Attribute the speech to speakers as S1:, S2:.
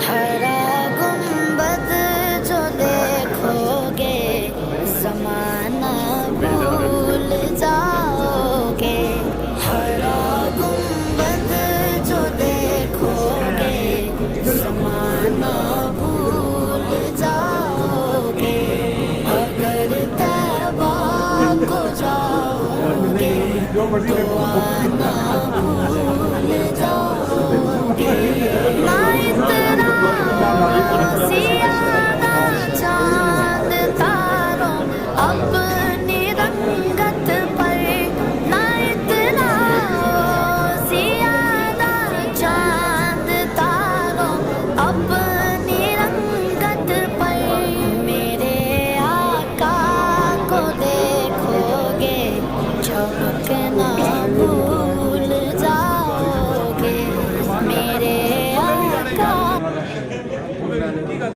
S1: हरा गुंबद जो देखोगे ज़माना भूल जाओगे। हरा गुंबद जो देखोगे ज़माना भूल जाओगे। अगर तैबा को जाओगे तो आना भूल जाओगे। ना इतना ज़्यादा चाँद तारों अपनी रंगत पर, ना इतना ज़्यादा चाँद तारों अपनी